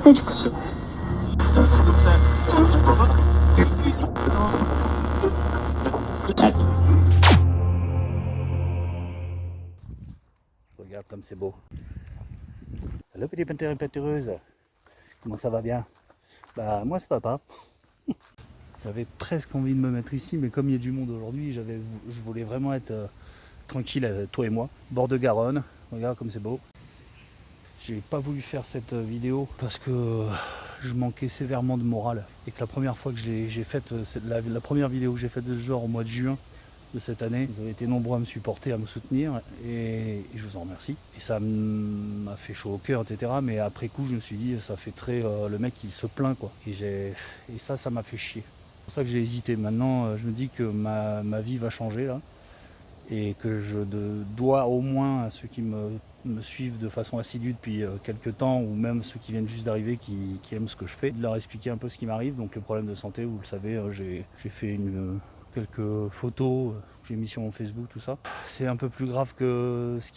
Regarde comme c'est beau. Hello petit peinture et peintureuse. Comment ça va bien? Bah moi ça va pas. J'avais presque envie de me mettre ici, mais comme il y a du monde aujourd'hui, je voulais vraiment être tranquille, toi et moi. Bord de Garonne, regarde comme c'est beau. J'ai pas voulu faire cette vidéo parce que je manquais sévèrement de morale. Et que la première fois que j'ai faite, la première vidéo que j'ai faite de ce genre au mois de juin de cette année, vous avez été nombreux à me supporter, à me soutenir, et je vous en remercie. Et ça m'a fait chaud au cœur, etc. Mais après coup, je me suis dit, ça fait très le mec qui se plaint, quoi. Et ça m'a fait chier. C'est pour ça que j'ai hésité. Maintenant, je me dis que ma vie va changer là. Et que je dois au moins à ceux qui me suivent de façon assidue depuis quelques temps, ou même ceux qui viennent juste d'arriver, qui aiment ce que je fais, de leur expliquer un peu ce qui m'arrive. Donc le problème de santé, vous le savez, j'ai fait quelques photos, j'ai mis sur mon Facebook, tout ça. C'est un peu plus grave que ce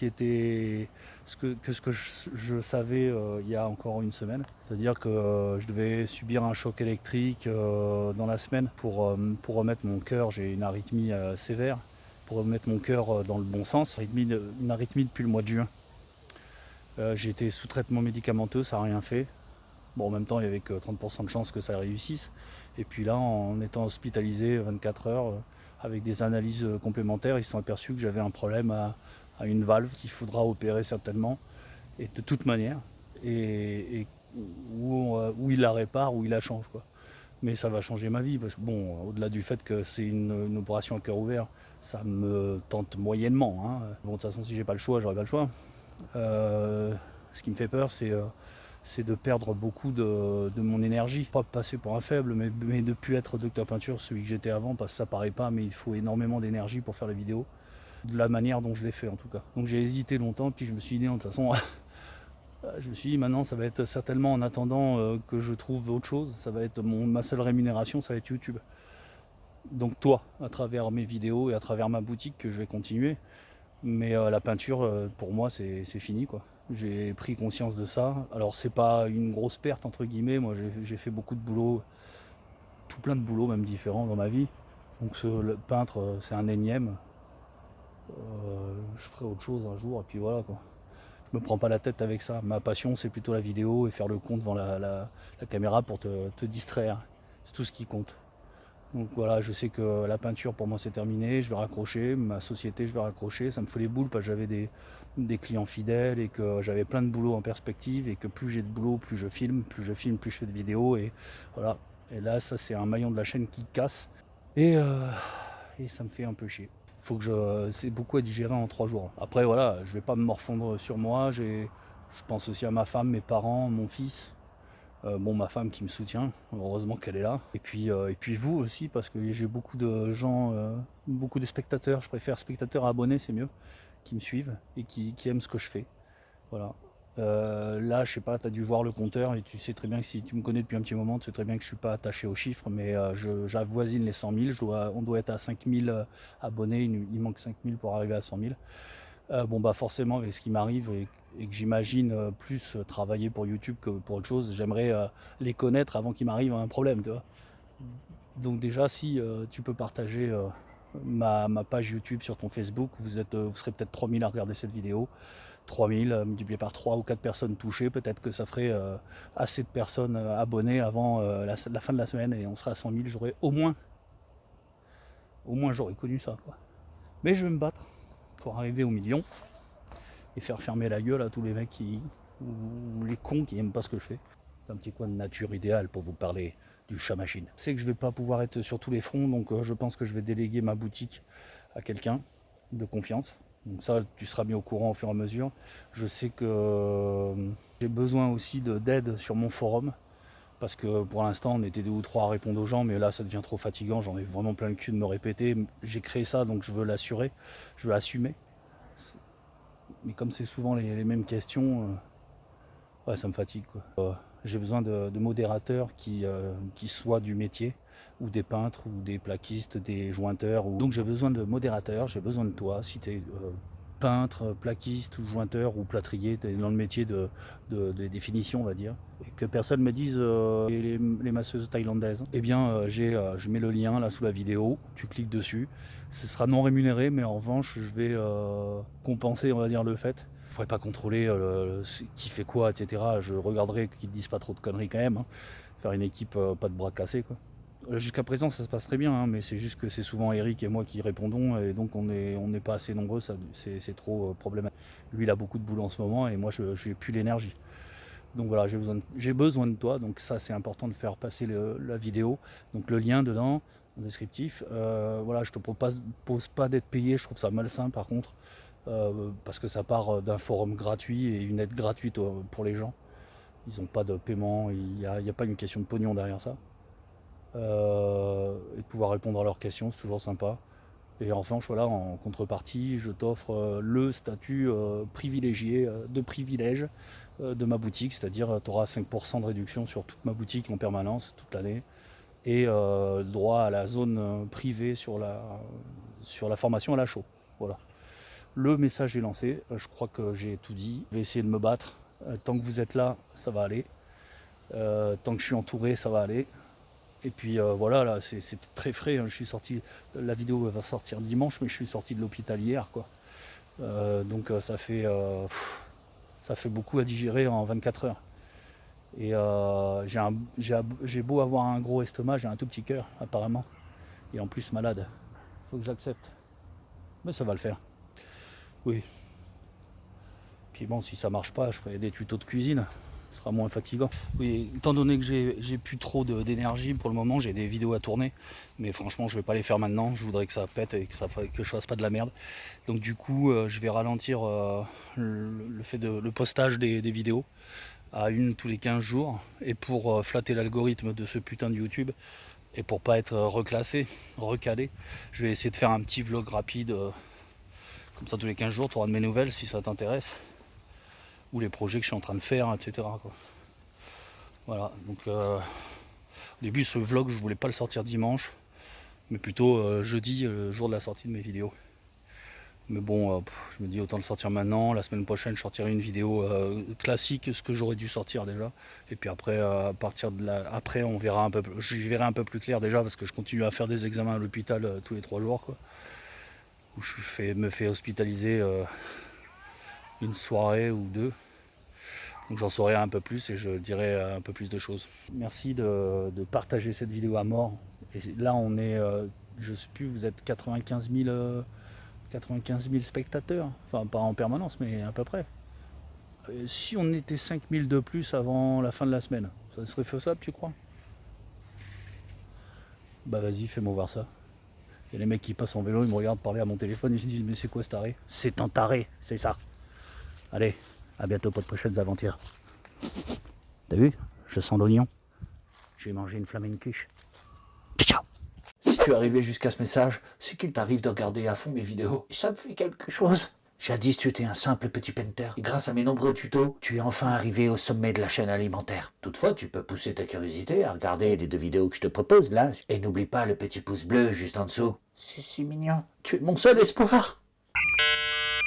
que je savais il y a encore une semaine. C'est-à-dire que je devais subir un choc électrique dans la semaine pour remettre mon cœur. J'ai une arythmie sévère. Pour remettre mon cœur dans le bon sens, une arythmie depuis le mois de juin. J'ai été sous traitement médicamenteux, ça n'a rien fait. Bon, en même temps, il n'y avait que 30% de chances que ça réussisse. Et puis là, en étant hospitalisé 24 heures, avec des analyses complémentaires, ils se sont aperçus que j'avais un problème à une valve qu'il faudra opérer certainement, et de toute manière, et où il la répare, où il la change, quoi. Mais ça va changer ma vie, parce que bon, au-delà du fait que c'est une opération à cœur ouvert, ça me tente moyennement, hein. Bon, de toute façon, si j'ai pas le choix, j'aurai pas le choix. Ce qui me fait peur, c'est de perdre beaucoup de mon énergie. Pas passer pour un faible, mais de ne plus être docteur peinture, celui que j'étais avant, parce que ça paraît pas, mais il faut énormément d'énergie pour faire les vidéos, de la manière dont je l'ai fait en tout cas. Donc j'ai hésité longtemps, puis je me suis dit, de toute façon, je me suis dit maintenant ça va être certainement, en attendant que je trouve autre chose, ça va être ma seule rémunération, ça va être YouTube. Donc toi, à travers mes vidéos et à travers ma boutique, que je vais continuer. Mais la peinture, pour moi, c'est fini, quoi. J'ai pris conscience de ça. Alors c'est pas une grosse perte entre guillemets. Moi j'ai fait beaucoup de boulot, tout plein de boulots même différents dans ma vie. Donc le peintre, c'est un énième. Je ferai autre chose un jour et puis voilà, quoi. Je me prends pas la tête avec ça. Ma passion, c'est plutôt la vidéo et faire le con devant la caméra pour te distraire. C'est tout ce qui compte. Donc voilà, je sais que la peinture pour moi c'est terminé, je vais raccrocher, ma société je vais raccrocher, ça me fait les boules parce que j'avais des clients fidèles et que j'avais plein de boulot en perspective, et que plus j'ai de boulot, plus je filme, plus je fais de vidéos, et voilà. Et là, ça c'est un maillon de la chaîne qui casse, et ça me fait un peu chier. C'est beaucoup à digérer en 3 jours. Après voilà, je vais pas me morfondre sur moi, je pense aussi à ma femme, mes parents, mon fils. Bon, ma femme qui me soutient, heureusement qu'elle est là. Et puis vous aussi, parce que j'ai beaucoup de gens, beaucoup de spectateurs, je préfère spectateurs à abonnés, c'est mieux, qui me suivent et qui aiment ce que je fais. Voilà. Là, je sais pas, tu as dû voir le compteur, et tu sais très bien que si tu me connais depuis un petit moment, tu sais très bien que je suis pas attaché aux chiffres, mais j'avoisine les 100 000, on doit être à 5 000 abonnés, il manque 5 000 pour arriver à 100 000. Bon bah forcément, avec ce qui m'arrive, et que j'imagine plus travailler pour YouTube que pour autre chose, j'aimerais les connaître avant qu'il m'arrive un problème, tu vois. Donc déjà, si tu peux partager ma page YouTube sur ton Facebook, vous serez peut-être 3000 à regarder cette vidéo. 3000 multiplié par 3 ou 4 personnes touchées, peut-être que ça ferait assez de personnes abonnées avant la fin de la semaine, et on sera à 100 000, au moins j'aurais connu ça, quoi. Mais je vais me battre pour arriver au million et faire fermer la gueule à tous les mecs ou les cons qui aiment pas ce que je fais. C'est un petit coin de nature idéal pour vous parler du chat machine. Je sais que je vais pas pouvoir être sur tous les fronts, donc je pense que je vais déléguer ma boutique à quelqu'un de confiance. Donc ça, tu seras mis au courant au fur et à mesure. Je sais que j'ai besoin aussi d'aide sur mon forum, parce que pour l'instant on était 2 ou 3 à répondre aux gens, mais là ça devient trop fatigant, j'en ai vraiment plein le cul de me répéter. J'ai créé ça, donc je veux l'assurer, je veux assumer. Mais comme c'est souvent les mêmes questions, ouais, ça me fatigue, quoi. J'ai besoin de modérateurs qui soient du métier, ou des peintres, ou des plaquistes, des jointeurs. Donc j'ai besoin de modérateurs, j'ai besoin de toi. Si tu es peintre, plaquiste ou jointeur ou plâtrier, dans le métier de définition, on va dire, et que personne me dise les masseuses thaïlandaises, eh bien je mets le lien là sous la vidéo, tu cliques dessus, ce sera non rémunéré, mais en revanche je vais compenser, on va dire, le fait. Je ne pourrais pas contrôler qui fait quoi, etc. Je regarderai qu'ils ne disent pas trop de conneries quand même, hein. Faire une équipe pas de bras cassés, quoi. Jusqu'à présent ça se passe très bien, hein, mais c'est juste que c'est souvent Eric et moi qui répondons, et donc on n'est pas assez nombreux, c'est trop problématique. Lui il a beaucoup de boulot en ce moment et moi je n'ai plus l'énergie. Donc voilà, j'ai besoin de toi, donc ça c'est important de faire passer la vidéo. Donc le lien dedans, en descriptif. Voilà, je te propose pas d'être payé, je trouve ça malsain par contre, parce que ça part d'un forum gratuit et une aide gratuite pour les gens. Ils n'ont pas de paiement, il n'y a pas une question de pognon derrière ça. Et de pouvoir répondre à leurs questions, c'est toujours sympa. Et enfin, voilà, en contrepartie, je t'offre le statut privilégié de privilège de ma boutique, c'est-à-dire tu auras 5% de réduction sur toute ma boutique en permanence, toute l'année, et droit à la zone privée sur la formation à la chaux. Voilà. Le message est lancé, je crois que j'ai tout dit. Je vais essayer de me battre. Tant que vous êtes là, ça va aller. Tant que je suis entouré, ça va aller. Et puis voilà, là c'est très frais, hein. Je suis sorti, la vidéo va sortir dimanche, mais je suis sorti de l'hôpital hier, quoi. Donc ça fait beaucoup à digérer en 24 heures. Et j'ai beau avoir un gros estomac, j'ai un tout petit cœur apparemment. Et en plus malade. Faut que j'accepte. Mais ça va le faire. Oui. Puis bon, si ça marche pas, je ferai des tutos de cuisine. Moins fatigant. Oui, étant donné que j'ai plus trop d'énergie pour le moment, j'ai des vidéos à tourner, mais franchement je vais pas les faire maintenant, je voudrais que ça pète et que je fasse pas de la merde. Donc du coup je vais ralentir le postage des vidéos à une tous les 15 jours, et pour flatter l'algorithme de ce putain de YouTube, et pour pas être reclassé, recalé, je vais essayer de faire un petit vlog rapide, comme ça tous les 15 jours, tu auras de mes nouvelles si ça t'intéresse, ou les projets que je suis en train de faire, etc., quoi. Voilà, donc au début ce vlog je voulais pas le sortir dimanche, mais plutôt jeudi, jour de la sortie de mes vidéos. Mais bon, je me dis autant le sortir maintenant. La semaine prochaine je sortirai une vidéo classique, ce que j'aurais dû sortir déjà. Et puis après, à partir de là, après on verra un peu, j'y verrai un peu plus clair déjà, parce que je continue à faire des examens à l'hôpital tous les 3 jours, quoi. Où me fais hospitaliser une soirée ou deux. Donc j'en saurai un peu plus et je dirai un peu plus de choses. Merci de partager cette vidéo à mort. Et là on est, je sais plus, vous êtes 95 000 spectateurs. Enfin pas en permanence, mais à peu près. Si on était 5 000 de plus avant la fin de la semaine, ça serait faisable, tu crois? Bah vas-y, fais-moi voir ça. Il y a les mecs qui passent en vélo, ils me regardent parler à mon téléphone, ils se disent mais c'est quoi ce taré? C'est un taré, c'est ça. Allez, à bientôt pour de prochaines aventures. T'as vu? Je sens l'oignon. J'ai mangé une flamenquiche. Ciao. Si tu es arrivé jusqu'à ce message, c'est qu'il t'arrive de regarder à fond mes vidéos. Et ça me fait quelque chose. Jadis, tu étais un simple petit painter. Et grâce à mes nombreux tutos, tu es enfin arrivé au sommet de la chaîne alimentaire. Toutefois, tu peux pousser ta curiosité à regarder les 2 vidéos que je te propose là. Et n'oublie pas le petit pouce bleu juste en dessous. C'est si mignon. Tu es mon seul espoir.